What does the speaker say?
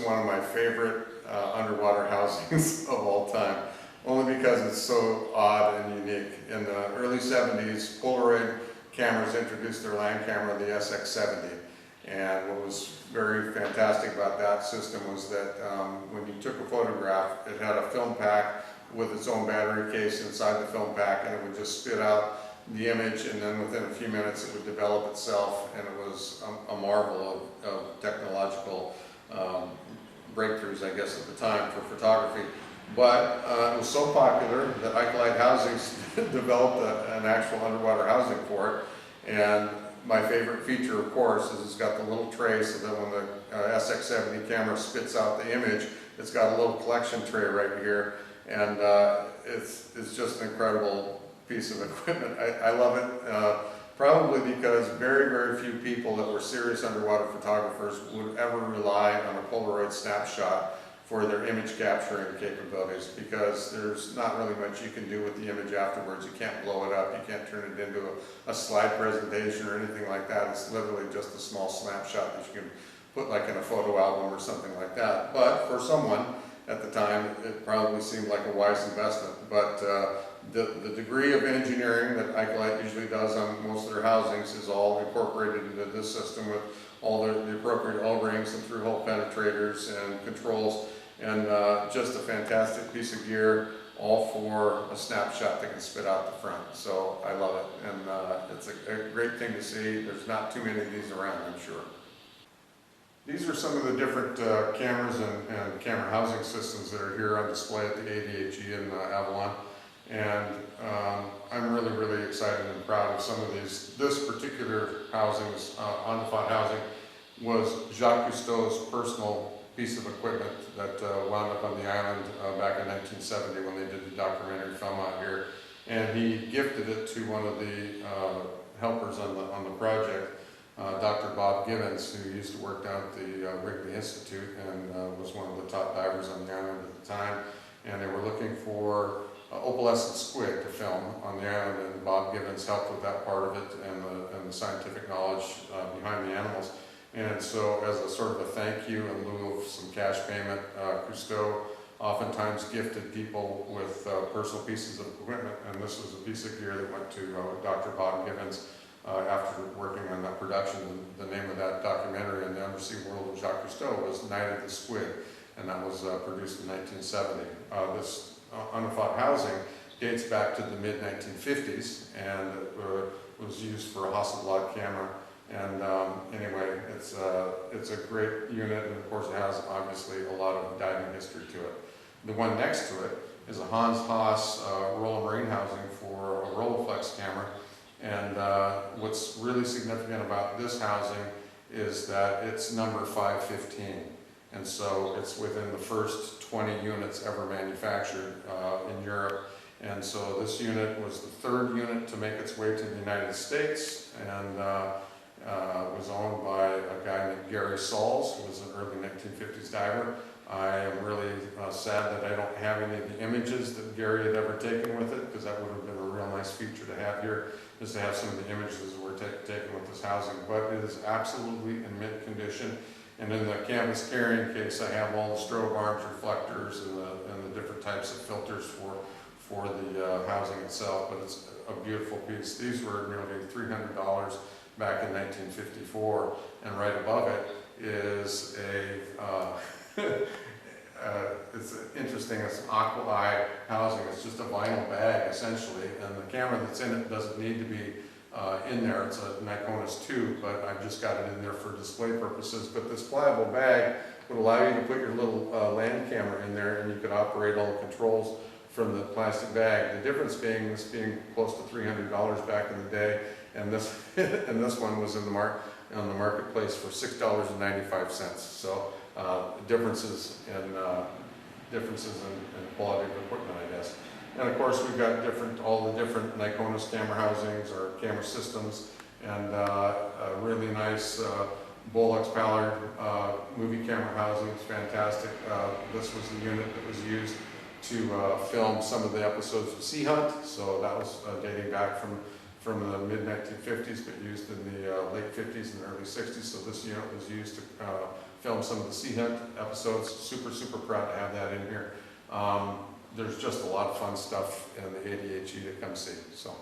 one of my favorite underwater housings of all time, only because it's so odd and unique. In the early 70s, Polaroid cameras introduced their land camera, the SX70. And what was very fantastic about that system was that when you took a photograph, it had a film pack with its own battery case inside the film pack, and it would just spit out the image, and then within a few minutes it would develop itself, and it was a marvel of technological breakthroughs, I guess, at the time for photography. But it was so popular that ADHE Housings developed an actual underwater housing for it. And my favorite feature, of course, is it's got the little tray so that when the SX70 camera spits out the image, it's got a little collection tray right here. And it's just an incredible piece of equipment. I love it, probably because very, very few people that were serious underwater photographers would ever rely on a Polaroid snapshot for their image capturing capabilities, because there's not really much you can do with the image afterwards. You can't blow it up, you can't turn it into a slide presentation or anything like that. It's literally just a small snapshot that you can put like in a photo album or something like that. But for someone at the time, it probably seemed like a wise investment. But the degree of engineering that ADHE usually does on most of their housings is all incorporated into this system with all the appropriate O-rings and through-hole penetrators and controls, and just a fantastic piece of gear, all for a snapshot that can spit out the front. So I love it, and it's a great thing to see. There's not too many of these around, I'm sure. These are some of the different cameras and camera housing systems that are here on display at the ADHE in Avalon. And I'm really, really excited and proud of some of these. This particular housing, on-the-spot housing, was Jacques Cousteau's personal piece of equipment that wound up on the island back in 1970 when they did the documentary film out here. And he gifted it to one of the helpers on the project, Dr. Bob Gibbons, who used to work down at the Wrigley Institute and was one of the top divers on the island at the time. And they were looking for opalescent squid to film on the island, and Bob Gibbons helped with that part of it and the scientific knowledge behind the animals. And so, as a sort of a thank you in lieu of some cash payment, Cousteau oftentimes gifted people with personal pieces of equipment, and this was a piece of gear that went to Dr. Bob Gibbons after working on that production. The name of that documentary in the undersea world of Jacques Cousteau was Night of the Squid, and that was produced in 1970. This on-the-spot housing dates back to the mid-1950s, and it was used for a Hasselblad camera. And anyway, it's a great unit, and of course it has obviously a lot of diving history to it. The one next to it is a Hans Haas roll marine housing for a Rolleiflex camera. And what's really significant about this housing is that it's number 515. And so it's within the first 20 units ever manufactured in Europe. And so this unit was the third unit to make its way to the United States, and was owned by a guy named Gary Sauls, who was an early 1950s diver. I am really sad that I don't have any of the images that Gary had ever taken with it, because that would have been a real nice feature to have here, is to have some of the images that were taken with this housing. But it is absolutely in mint condition. And in the canvas carrying case, I have all the strobe arms, reflectors, and the different types of filters for the housing itself. But it's a beautiful piece. These were nearly $300 back in 1954, and right above it is it's interesting. It's an ADHE housing. It's just a vinyl bag essentially, and the camera that's in it doesn't need to be in there. It's a Nikonis 2, but I've just got it in there for display purposes. But this pliable bag would allow you to put your little land camera in there, and you could operate all the controls from the plastic bag. The difference being this being close to $300 back in the day, and this and this one was on the marketplace for $6.95. So differences in quality of equipment, I guess. And of course, we've got all the different Nikonis camera housings or camera systems, and a really nice Bolex Ballard movie camera housing. It's fantastic. This was the unit that was used to film some of the episodes of Sea Hunt, so that was dating back from from the mid-1950s, but used in the late 50s and early 60s. So this unit was used to film some of the Sea Hunt episodes. Super, super proud to have that in here. There's just a lot of fun stuff in the ADHE to come see. So.